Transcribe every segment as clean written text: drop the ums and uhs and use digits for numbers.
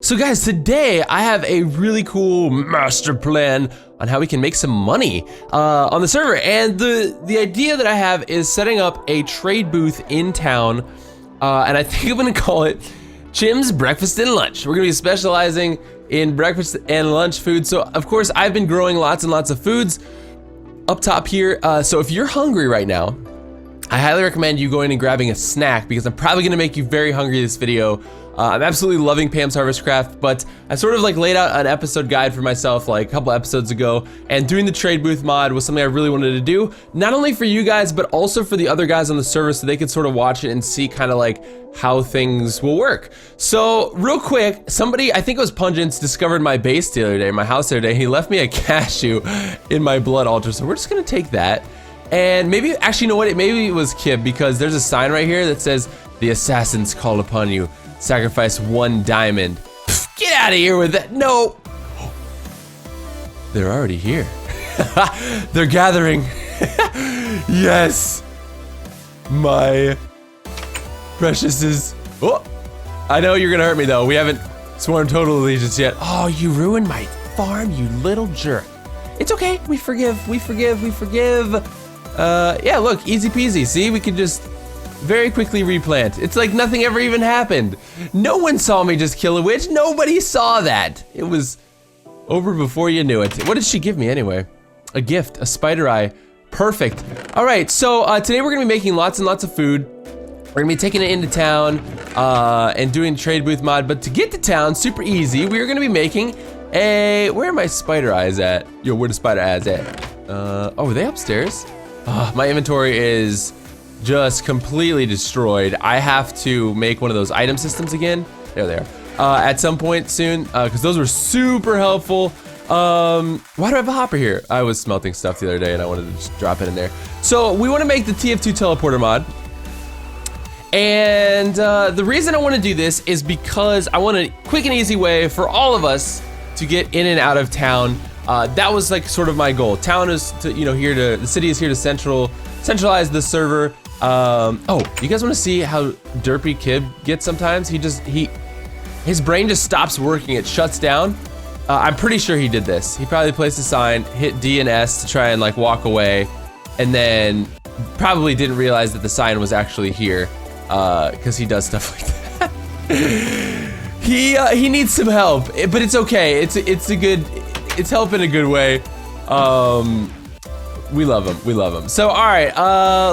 So guys, today I have a really cool master plan on how we can make some money on the server. And the idea that I have is setting up a trade booth in town. And I think I'm gonna call it Chim's Breakfast and Lunch. We're gonna be specializing in breakfast and lunch food. So of course, I've been growing lots and lots of foods up top here. So if you're hungry right now, I highly recommend you going and grabbing a snack because I'm probably gonna make you very hungry this video. I'm absolutely loving Pam's Harvest Craft, but I sort of like laid out an episode guide for myself like a couple episodes ago, and doing the trade booth mod was something I really wanted to do, not only for you guys, but also for the other guys on the server so they could sort of watch it and see kind of like how things will work. So real quick, somebody, I think it was Pungence, discovered my base the other day, my house the other day. He left me a cashew in my blood altar, so we're just gonna take that. And maybe, actually, you know what, maybe it was Kib, because there's a sign right here that says, "The assassins call upon you. Sacrifice 1 diamond." Get out of here with that. No. They're already here. They're gathering. Yes. My preciouses. Oh, I know you're gonna hurt me though. We haven't sworn total allegiance yet. Oh, you ruined my farm, you little jerk. It's okay. We forgive. We forgive. We forgive. Yeah, look, easy peasy. See, we can just very quickly replant. It's like nothing ever even happened. No one saw me just kill a witch. Nobody saw that. It was over before you knew it. What did she give me anyway? A gift, a spider eye. Perfect. All right, so today we're gonna be making lots and lots of food. We're gonna be taking it into town and doing trade booth mod, but to get to town, super easy, we're gonna be making a, where are my spider eyes at? Yo, where the spider eyes at? Oh, are they upstairs? My inventory is just completely destroyed. I have to make one of those item systems again. There they are. At some point soon, because those were super helpful. Why do I have a hopper here? I was smelting stuff the other day and I wanted to just drop it in there. So we want to make the Tf2 Teleporter Mod. And the reason I want to do this is because I want a quick and easy way for all of us to get in and out of town. That was like sort of my goal. Town is to, you know, here to, the city is here to centralize the server. Oh, you guys want to see how derpy Kib gets sometimes? His brain just stops working. It shuts down. I'm pretty sure he did this. He probably placed a sign, hit D and S to try and like walk away, and then probably didn't realize that the sign was actually here, because he does stuff like that. He needs some help, but it's okay. It's help in a good way. We love him. We love him. So, all right,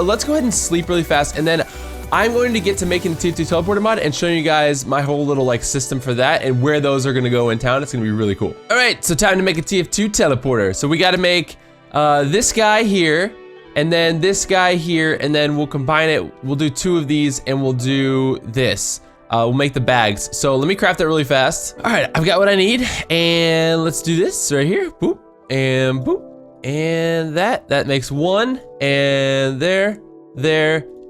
let's go ahead and sleep really fast, and then I'm going to get to making the Tf2 Teleporter Mod and showing you guys my whole little like system for that and where those are gonna go in town. It's gonna be really cool. All right, so time to make a Tf2 Teleporter. So we gotta make this guy here, and then this guy here, and then we'll combine it. We'll do 2 of these, and we'll do this. We'll make the bags. So let me craft that really fast. All right, I've got what I need, and let's do this right here. Boop, and boop. And that makes 1, and there,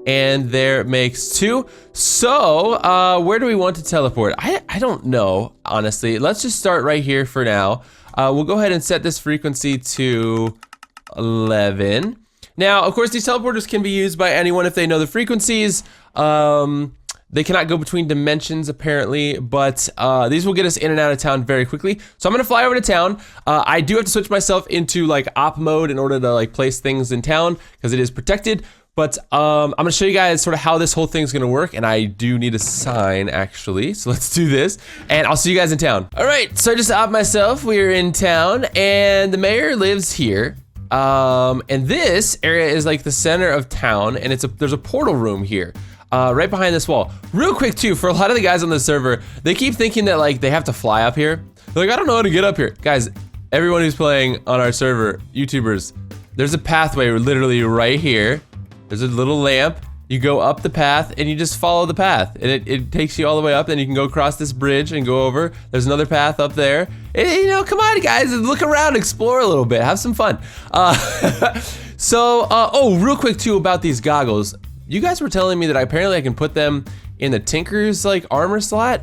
and there makes 2. So, where do we want to teleport? I don't know, honestly. Let's just start right here for now. We'll go ahead and set this frequency to 11. Now, of course, these teleporters can be used by anyone if they know the frequencies. They cannot go between dimensions, apparently, but these will get us in and out of town very quickly. So I'm gonna fly over to town. I do have to switch myself into like op mode in order to like place things in town because it is protected. But I'm gonna show you guys sort of how this whole thing's gonna work, and I do need a sign actually. So let's do this, and I'll see you guys in town. All right, so I just opped myself. We're in town, and the mayor lives here. And this area is like the center of town, and there's a portal room here. Right behind this wall. Real quick too, for a lot of the guys on the server, they keep thinking that like they have to fly up here. They're like, I don't know how to get up here. Guys, everyone who's playing on our server, YouTubers, there's a pathway literally right here. There's a little lamp. You go up the path and you just follow the path. And it takes you all the way up, and you can go across this bridge and go over. There's another path up there. And, you know, come on guys, look around, explore a little bit, have some fun. Oh, real quick too about these goggles. You guys were telling me that apparently I can put them in the Tinker's like armor slot.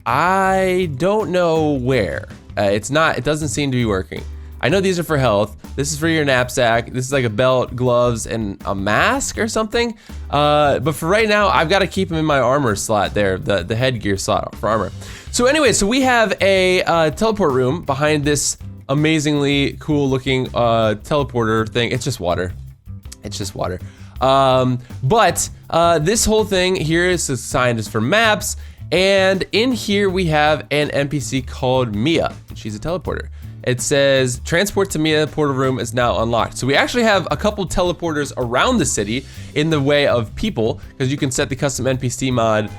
I don't know where. It doesn't seem to be working. I know these are for health. This is for your knapsack. This is like a belt, gloves, and a mask or something. But for right now, I've got to keep them in my armor slot there, the headgear slot for armor. So anyway, so we have a teleport room behind this amazingly cool looking teleporter thing. It's just water. It's just water. But this whole thing here is assigned as for maps, and in here we have an NPC called Mia. She's a teleporter. It says transport to Mia portal room is now unlocked. So we actually have a couple teleporters around the city in the way of people, because you can set the custom NPC mod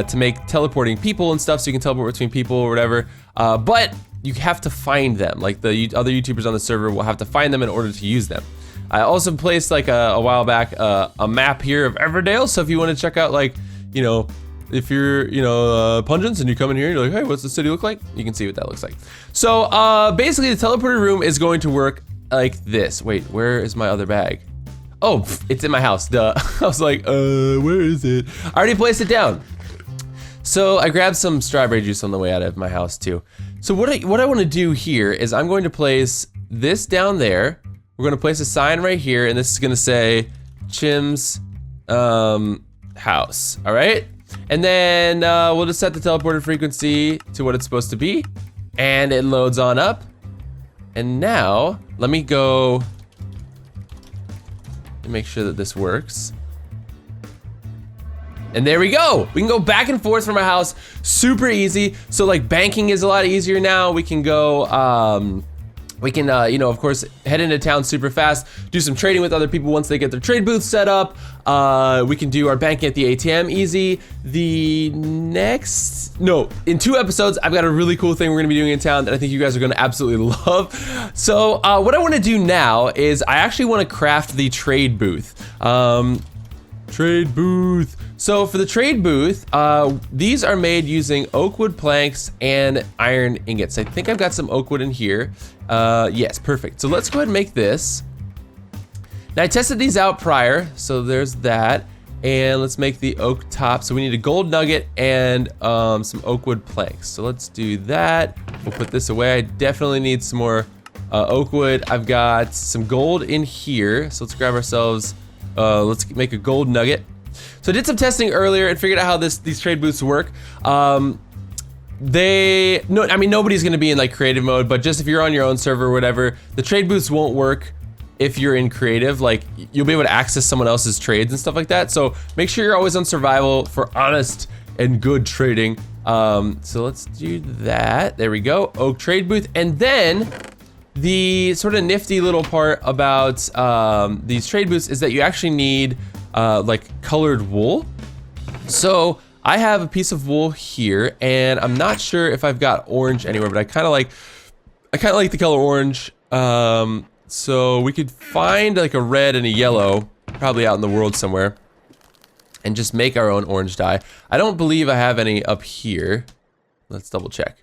to make teleporting people and stuff, so you can teleport between people or whatever. But you have to find them. Like the other YouTubers on the server will have to find them in order to use them. I also placed like a while back a map here of Everdale, so if you want to check out, like, you know, if you're, you know, Pungents and you come in here and you're like, hey, what's the city look like? You can see what that looks like. So basically the teleporter room is going to work like this. Wait, where is my other bag? Oh, it's in my house, duh. I was like, where is it? I already placed it down. So I grabbed some strawberry juice on the way out of my house too. So what I want to do here is I'm going to place this down there. We're going to place a sign right here, and this is going to say Chim's house. All right. And then we'll just set the teleporter frequency to what it's supposed to be, and it loads on up. And now let me go and make sure that this works. And there we go. We can go back and forth from our house, super easy. So like banking is a lot easier now. We can go, you know, of course, head into town super fast, do some trading with other people once they get their trade booths set up. We can do our banking at the ATM easy. In 2 episodes, I've got a really cool thing we're gonna be doing in town that I think you guys are gonna absolutely love. So what I wanna do now is I actually wanna craft the trade booth. Trade booth. So for the trade booth, these are made using oak wood planks and iron ingots. I think I've got some oak wood in here. Yes, perfect. So let's go ahead and make this. Now I tested these out prior, so there's that. And let's make the oak top. So we need a gold nugget and some oak wood planks. So let's do that. We'll put this away. I definitely need some more oak wood. I've got some gold in here. So let's grab ourselves, let's make a gold nugget. So I did some testing earlier and figured out how these trade booths work. I mean, nobody's gonna be in like creative mode, but just if you're on your own server or whatever, the trade booths won't work if you're in creative. Like, you'll be able to access someone else's trades and stuff like that. So make sure you're always on survival for honest and good trading. So let's do that. There we go, oak trade booth. And then the sort of nifty little part about these trade booths is that you actually need like colored wool. So I have a piece of wool here, and I'm not sure if I've got orange anywhere, but I kind of like the color orange. So we could find like a red and a yellow, probably out in the world somewhere, and just make our own orange dye. I don't believe I have any up here. Let's double check.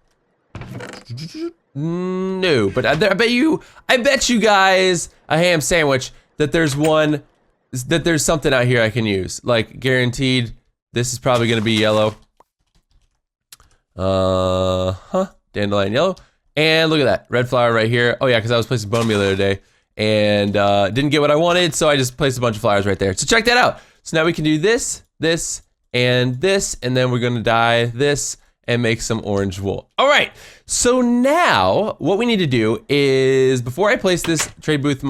No, but I bet you guys a ham sandwich that there's something out here I can use. Like, guaranteed, this is probably gonna be yellow. Dandelion yellow. And look at that, red flower right here. Oh yeah, because I was placing bone meal the other day and didn't get what I wanted, so I just placed a bunch of flowers right there. So check that out. So now we can do this, and then we're gonna dye this and make some orange wool. All right, so now what we need to do is, before I place this trade booth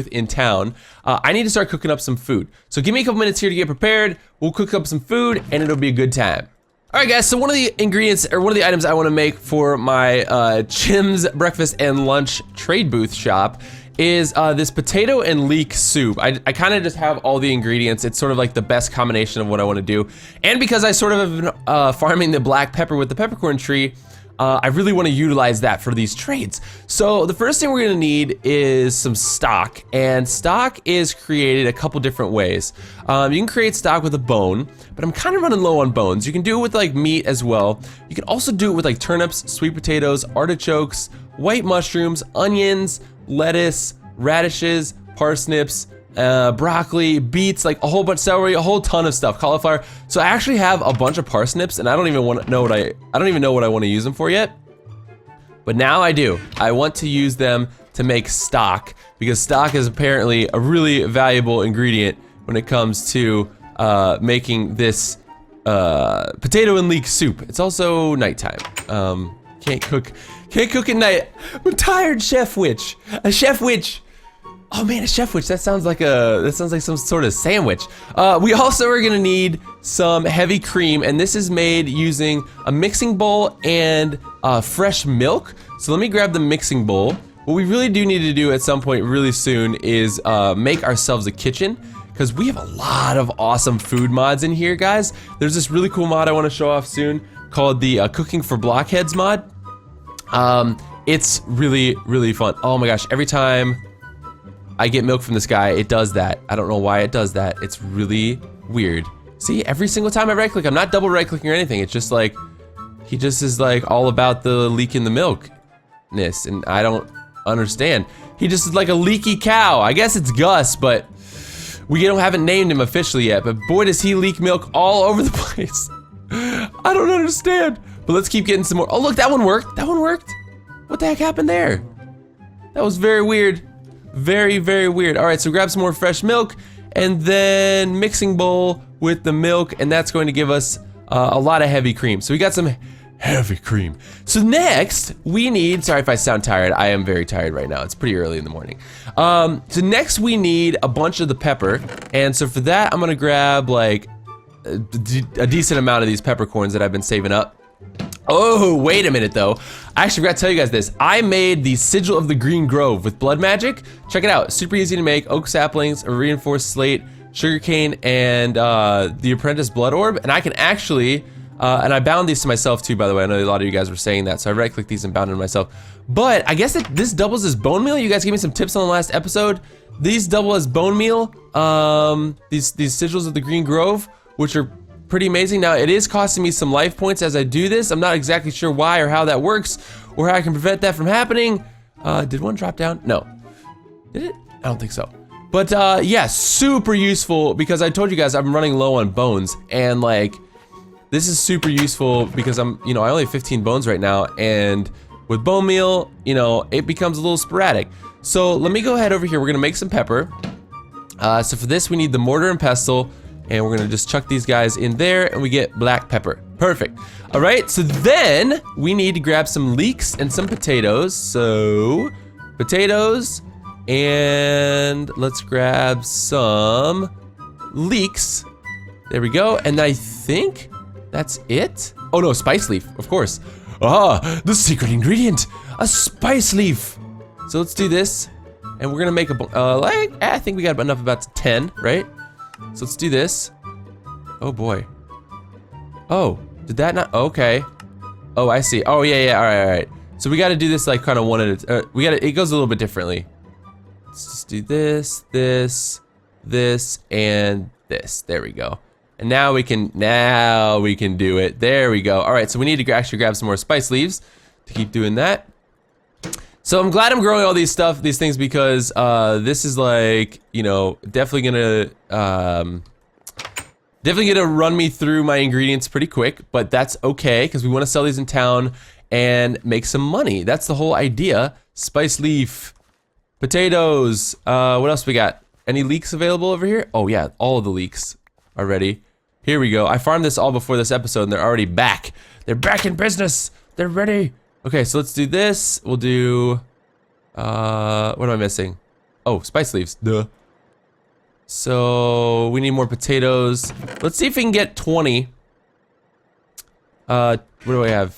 in town, I need to start cooking up some food. So give me a couple minutes here to get prepared. We'll cook up some food and it'll be a good time. All right, guys, so one of the ingredients, or one of the items I want to make for my Chim's breakfast and lunch trade booth shop is this potato and leek soup. I kind of just have all the ingredients. It's sort of like the best combination of what I want to do. And because I sort of have been farming the black pepper with the peppercorn tree, I really want to utilize that for these trades. So the first thing we're gonna need is some stock, and stock is created a couple different ways. You can create stock with a bone, but I'm kind of running low on bones. You can do it with like meat as well. You can also do it with like turnips, sweet potatoes, artichokes, white mushrooms, onions, lettuce, radishes, parsnips, broccoli, beets, like a whole bunch, celery, a whole ton of stuff, cauliflower. So I actually have a bunch of parsnips, and I don't even know what I want to use them for yet. But now I do. I want to use them to make stock, because stock is apparently a really valuable ingredient when it comes to making this potato and leek soup. It's also nighttime. Can't cook at night. I'm tired, chef witch. A chef witch. Oh man, a chef witch. That sounds like some sort of sandwich. We also are gonna need some heavy cream, and this is made using a mixing bowl and fresh milk. So let me grab the mixing bowl. What we really do need to do at some point really soon is make ourselves a kitchen, because we have a lot of awesome food mods in here, guys. There's this really cool mod I want to show off soon called the Cooking for Blockheads mod. It's really, really fun. Oh my gosh, every time I get milk from this guy, it does that. I don't know why it does that. It's really weird. See, every single time I right click, I'm not double right clicking or anything. It's just like, he just is like all about the leak in the milkness, and I don't understand. He just is like a leaky cow. I guess it's Gus, but we haven't named him officially yet, but boy does he leak milk all over the place. I don't understand. But let's keep getting some more. Oh look, that one worked. That one worked. What the heck happened there? That was very weird. Very, very weird. All right, so grab some more fresh milk and then mixing bowl with the milk, and that's going to give us a lot of heavy cream. So we got some heavy cream. So next we need, sorry if I sound tired, I am very tired right now. It's pretty early in the morning. So next we need a bunch of the pepper, and so for that I'm gonna grab like a decent amount of these peppercorns that I've been saving up. Oh, wait a minute though. I actually forgot to tell you guys this. I made the Sigil of the Green Grove with blood magic. Check it out, super easy to make. Oak saplings, a reinforced slate, sugarcane, and the apprentice blood orb. And I can actually, and I bound these to myself too, by the way. I know a lot of you guys were saying that, so I right clicked these and bound them to myself. But I guess this doubles as bone meal. You guys gave me some tips on the last episode. These double as bone meal, these Sigils of the Green Grove, which are pretty amazing. Now it is costing me some life points as I do this. I'm not exactly sure why or how that works or how I can prevent that from happening. Did one drop down? No. Did it? I don't think so. But yeah, super useful, because I told you guys I'm running low on bones, and like this is super useful because I'm, I only have 15 bones right now, and with bone meal, it becomes a little sporadic. So let me go ahead over here. We're gonna make some pepper. So for this we need the mortar and pestle, and we're gonna just chuck these guys in there, and we get black pepper. Perfect. All right, so then we need to grab some leeks and some potatoes. So potatoes, and let's grab some leeks. There we go, and I think that's it. Oh no, spice leaf, of course. Ah, the secret ingredient, a spice leaf. So let's do this, and we're gonna make I think we got enough about 10, right? So let's do this. Oh boy. Oh, did that not? Okay. Oh, I see. Oh yeah. All right. So we got to do this like kind of one at a. It goes a little bit differently. Let's just do this, this, and this. There we go. And now we can do it. There we go. All right. So we need to actually grab some more spice leaves to keep doing that. So I'm glad I'm growing all these things, because this is like, definitely gonna run me through my ingredients pretty quick, but that's okay, because we want to sell these in town and make some money. That's the whole idea. Spice leaf, potatoes, what else we got? Any leeks available over here? Oh yeah, all of the leeks are ready. Here we go. I farmed this all before this episode, and they're already back. They're back in business. They're ready. Okay, so let's do this. We'll do, what am I missing? Oh, spice leaves, duh. So we need more potatoes. Let's see if we can get 20. What do I have?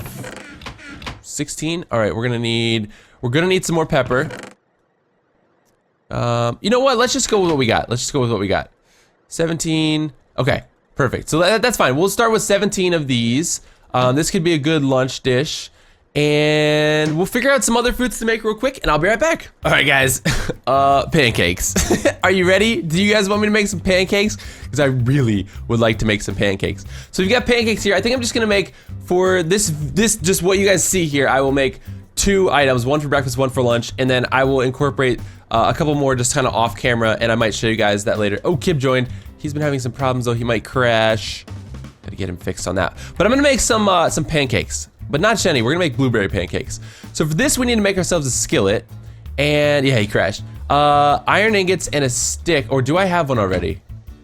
16? All right, we're gonna need some more pepper. You know what? Let's just go with what we got. 17. Okay, perfect. So that's fine. We'll start with 17 of these. This could be a good lunch dish. And we'll figure out some other foods to make real quick, and I'll be right back. All right, guys, pancakes. Are you ready? Do you guys want me to make some pancakes? Because I really would like to make some pancakes. So we've got pancakes here. I think I'm just gonna make, for this just what you guys see here, I will make 2 items, one for breakfast, one for lunch, and then I will incorporate a couple more just kind of off camera, and I might show you guys that later. Oh, Kib joined. He's been having some problems though. He might crash. Gotta get him fixed on that. But I'm gonna make some pancakes. But not Shenny, we're gonna make blueberry pancakes. So for this, we need to make ourselves a skillet. And yeah, he crashed. Iron ingots and a stick, or do I have one already?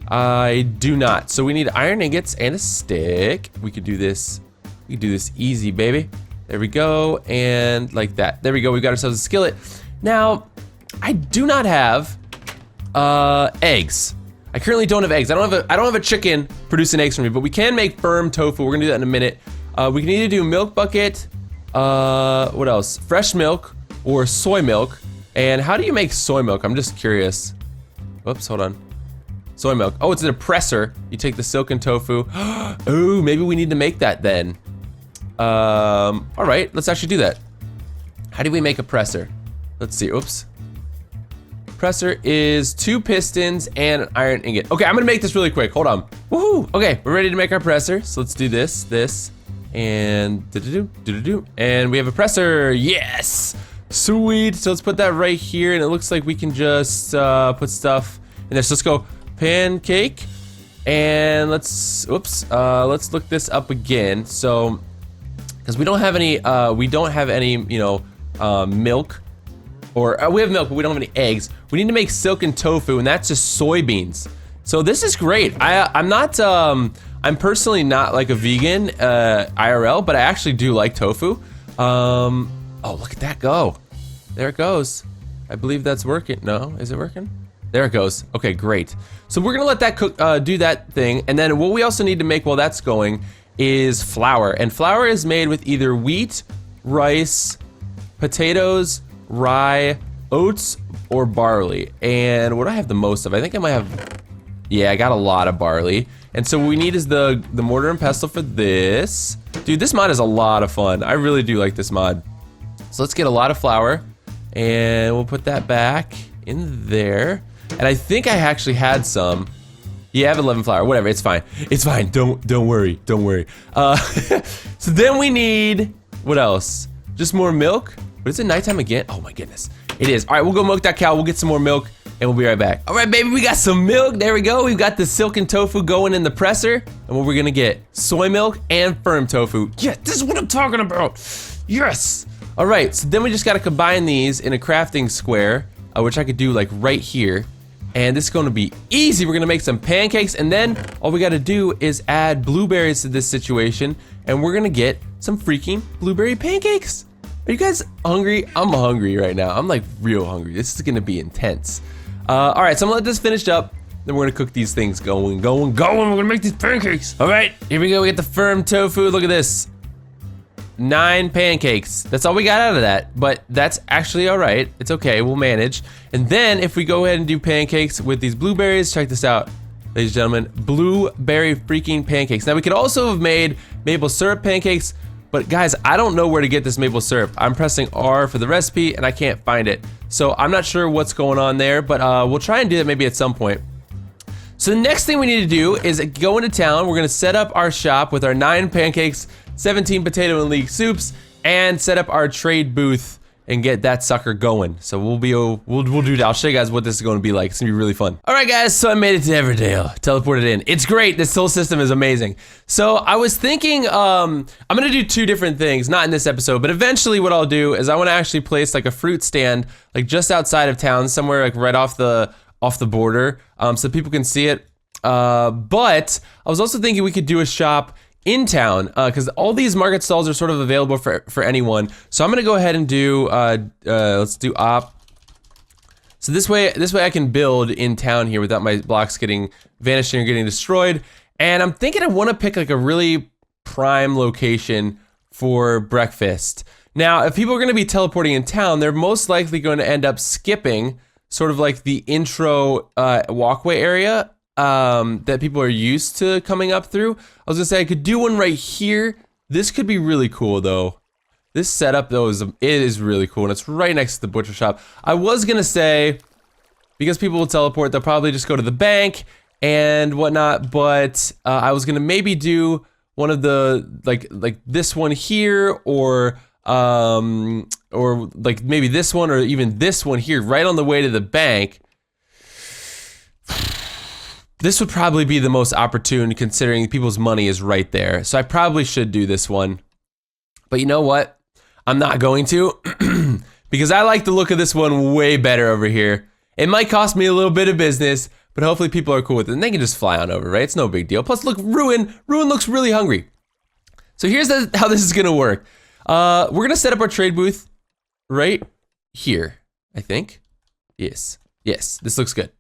I do not. So we need iron ingots and a stick. We could do this. We could do this easy, baby. There we go, and like that. There we go. We've got ourselves a skillet. Now, I do not have eggs. I currently don't have eggs. I don't have a chicken producing eggs for me, but we can make firm tofu. We're gonna do that in a minute. We can either do milk bucket. What else? Fresh milk or soy milk. And how do you make soy milk? I'm just curious. Whoops, hold on. Soy milk. Oh, it's a depressor. You take the silken tofu. Oh, maybe we need to make that then. All right, let's actually do that. How do we make a presser? Let's see. Oops. Presser is 2 pistons and an iron ingot. Okay, I'm gonna make this really quick. Hold on. Woohoo! Okay, we're ready to make our presser. So let's do this, and and we have a presser. Yes! Sweet. So let's put that right here, and it looks like we can just put stuff in there. So let's go pancake, and let's look this up again. So, because we don't have any, you know, milk. Or we have milk, but we don't have any eggs. We need to make silken tofu, and that's just soybeans. So this is great. I'm personally not like a vegan IRL, but I actually do like tofu. Oh, look at that go. There it goes. I believe that's working. No, is it working? There it goes. Okay, great. So we're gonna let that cook, do that thing, and then what we also need to make while that's going is flour. And flour is made with either wheat, rice, potatoes, rye, oats, or barley. And what do I have the most of? I think I might have, yeah, I got a lot of barley. And so what we need is the mortar and pestle for this. Dude, this mod is a lot of fun. I really do like this mod. So let's get a lot of flour, and we'll put that back in there. And I think I actually had some. Yeah, I have 11 flour, whatever, it's fine. It's fine, don't worry. So then we need, what else? Just more milk? But is it nighttime again? Oh my goodness. It is. All right, we'll go milk that cow. We'll get some more milk, and we'll be right back. All right, baby, we got some milk. There we go. We've got the silken tofu going in the presser. And what we're gonna get? Soy milk and firm tofu. Yeah, this is what I'm talking about. Yes. All right, so then we just gotta combine these in a crafting square, which I could do like right here. And this is gonna be easy. We're gonna make some pancakes, and then all we gotta do is add blueberries to this situation, and we're gonna get some freaking blueberry pancakes. Are you guys hungry? I'm hungry right now. I'm like real hungry. This is gonna be intense. All right, so I'm gonna let this finish up. Then we're gonna cook these things going. We're gonna make these pancakes. All right, here we go. We get the firm tofu. Look at this. 9 pancakes. That's all we got out of that, but that's actually all right. It's okay, we'll manage. And then if we go ahead and do pancakes with these blueberries, check this out, ladies and gentlemen, blueberry freaking pancakes. Now we could also have made maple syrup pancakes, but guys, I don't know where to get this maple syrup. I'm pressing R for the recipe and I can't find it. So I'm not sure what's going on there, but we'll try and do that maybe at some point. So the next thing we need to do is go into town. We're gonna set up our shop with our 9 pancakes, 17 potato and leek soups, and set up our trade booth and get that sucker going. So we'll do that. I'll show you guys what this is going to be like. It's gonna be really fun. All right, guys. So I made it to Everdale. Teleported in. It's great. This whole system is amazing. So I was thinking, I'm gonna do 2 different things. Not in this episode, but eventually what I'll do is I want to actually place like a fruit stand, like just outside of town, somewhere like right off the border, so people can see it. But I was also thinking we could do a shop in town, because all these market stalls are sort of available for anyone. So I'm gonna go ahead and do, let's do op. So this way I can build in town here without my blocks getting vanishing or getting destroyed. And I'm thinking I want to pick like a really prime location for breakfast. Now, if people are gonna be teleporting in town, they're most likely going to end up skipping sort of like the intro walkway area that people are used to coming up through. I was gonna say I could do one right here. This could be really cool though. This setup though is really cool, and it's right next to the butcher shop. I was gonna say, because people will teleport, they'll probably just go to the bank and whatnot, but I was gonna maybe do one of the like this one here, or like maybe this one, or even this one here right on the way to the bank. This would probably be the most opportune considering people's money is right there. So I probably should do this one. But you know what? I'm not going to because I like the look of this one way better over here. It might cost me a little bit of business, but hopefully people are cool with it, and they can just fly on over, right? It's no big deal. Plus, look, Ruin looks really hungry. So here's how this is gonna work. We're gonna set up our trade booth right here, I think. Yes, this looks good.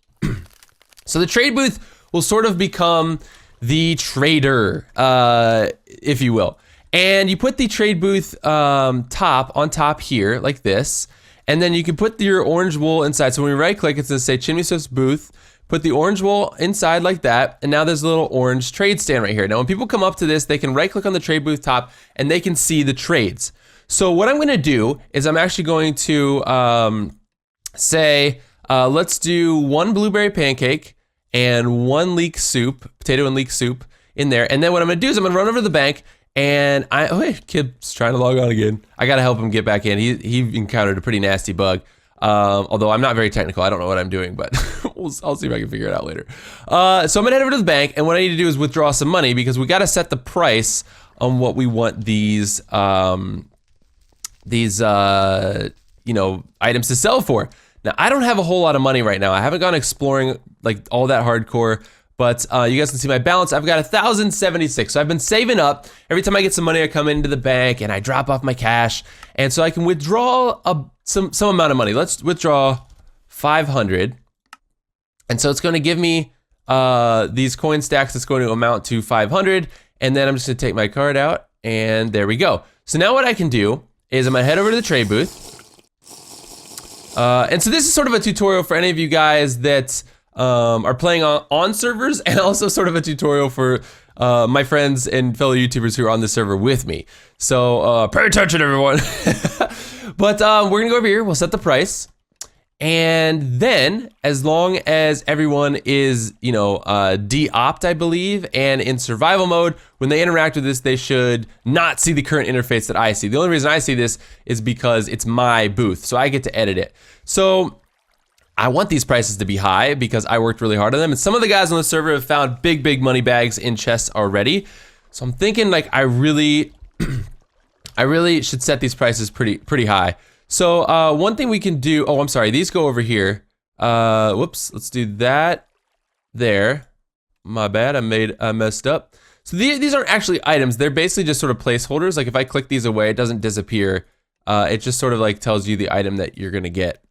So the trade booth will sort of become the trader, if you will. And you put the trade booth on top here, like this. And then you can put your orange wool inside. So when we right click, it's gonna say Siyliss booth. Put the orange wool inside like that. And now there's a little orange trade stand right here. Now when people come up to this, they can right click on the trade booth top and they can see the trades. So what I'm gonna do is I'm actually going to say, let's do 1 blueberry pancake and 1 leek soup, potato and leek soup in there. And then what I'm gonna do is I'm gonna run over to the bank and oh hey, kid's trying to log on again. I gotta help him get back in. He encountered a pretty nasty bug. Although I'm not very technical, I don't know what I'm doing, but I'll see if I can figure it out later. So I'm gonna head over to the bank, and what I need to do is withdraw some money because we gotta set the price on what we want these you know, items to sell for. Now, I don't have a whole lot of money right now. I haven't gone exploring like all that hardcore, but you guys can see my balance. I've got 1,076. So I've been saving up. Every time I get some money, I come into the bank and I drop off my cash. And so I can withdraw some amount of money. Let's withdraw 500. And so it's gonna give me these coin stacks that's going to amount to 500. And then I'm just gonna take my card out and there we go. So now what I can do is I'm gonna head over to the trade booth. And so this is sort of a tutorial for any of you guys that are playing on servers, and also sort of a tutorial for my friends and fellow YouTubers who are on the server with me. So pay attention, everyone. But we're gonna go over here, we'll set the price. And then, as long as everyone is, you know, de-opt, I believe, and in survival mode, when they interact with this, they should not see the current interface that I see. The only reason I see this is because it's my booth, so I get to edit it. So, I want these prices to be high because I worked really hard on them, and some of the guys on the server have found big money bags in chests already. So I'm thinking like I really should set these prices pretty high. So one thing we can do, oh, I'm sorry, these go over here. Whoops, let's do that there. My bad, I messed up. So these aren't actually items, they're basically just sort of placeholders. Like if I click these away, it doesn't disappear. It just sort of like tells you the item that you're gonna get.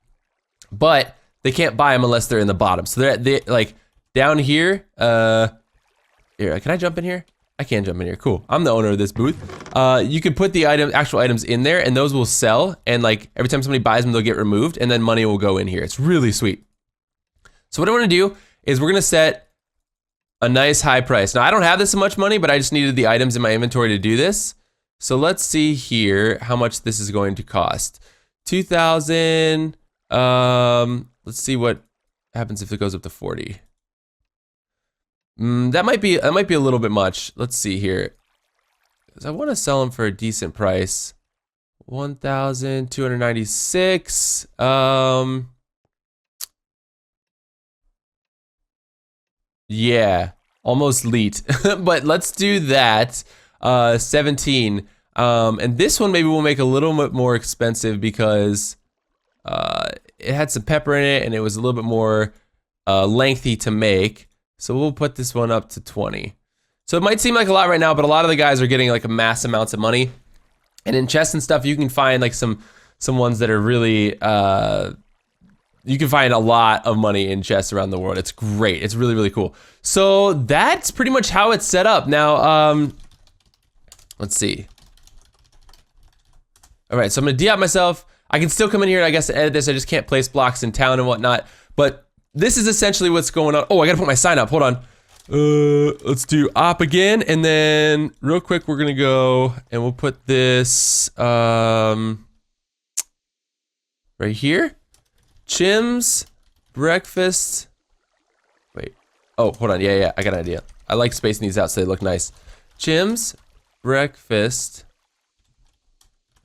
But they can't buy them unless they're in the bottom. So they're like down here, here, can I jump in here? I can't jump in here, cool. I'm the owner of this booth. You can put the actual items in there and those will sell, and like every time somebody buys them, they'll get removed and then money will go in here. It's really sweet. So what I wanna do is we're gonna set a nice high price. Now I don't have this much money, but I just needed the items in my inventory to do this. So let's see here how much this is going to cost. 2,000, let's see what happens if it goes up to 40. That might be a little bit much. Let's see here. Because I want to sell them for a decent price. 1,296. Yeah, almost leet. But let's do that. 17. And this one maybe we'll make a little bit more expensive because it had some pepper in it and it was a little bit more lengthy to make. So we'll put this one up to 20. So it might seem like a lot right now, but a lot of the guys are getting like a mass amounts of money. And in chests and stuff, you can find like some ones that are really, you can find a lot of money in chests around the world. It's great. It's really cool. So that's pretty much how it's set up. Now, let's see. All right, so I'm gonna de-opt myself. I can still come in here, I guess, to edit this. I just can't place blocks in town and whatnot. But this is essentially what's going on. Oh, I gotta put my sign up, hold on. Let's do op again, and then real quick, we're gonna go and we'll put this right here. Chim's breakfast. Wait, oh, hold on, yeah, I got an idea. I like spacing these out so they look nice. Chim's breakfast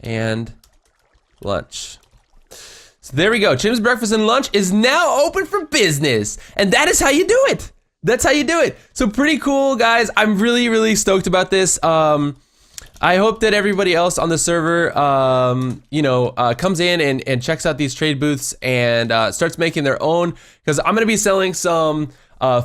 and lunch. So there we go. Chim's breakfast and lunch is now open for business, and that is how you do it. That's how you do it. So pretty cool, guys. I'm really stoked about this. I hope that everybody else on the server, you know, comes in and checks out these trade booths and starts making their own, because I'm gonna be selling some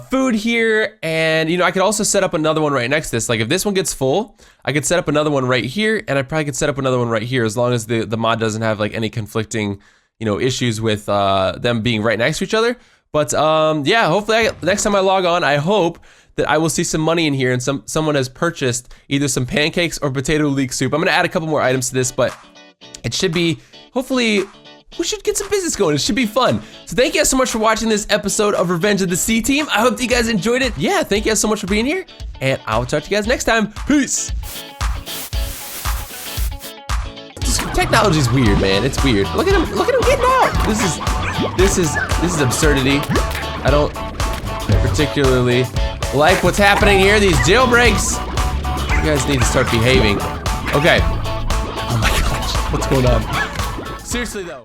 food here, and you know, I could also set up another one right next to this. Like if this one gets full, I could set up another one right here, and I probably could set up another one right here, as long as the mod doesn't have like any conflicting, you know, issues with them being right next to each other. But yeah, hopefully next time I log on, I hope that I will see some money in here and someone has purchased either some pancakes or potato leek soup. I'm gonna add a couple more items to this, but it should be, hopefully, we should get some business going. It should be fun. So thank you guys so much for watching this episode of Revenge of the C Team. I hope that you guys enjoyed it. Yeah, thank you guys so much for being here, and I will talk to you guys next time. Peace. Technology's weird, man. It's weird. Look at him getting out. This is absurdity. I don't particularly like what's happening here. These jailbreaks. You guys need to start behaving. Okay. Oh my gosh, what's going on? Seriously though.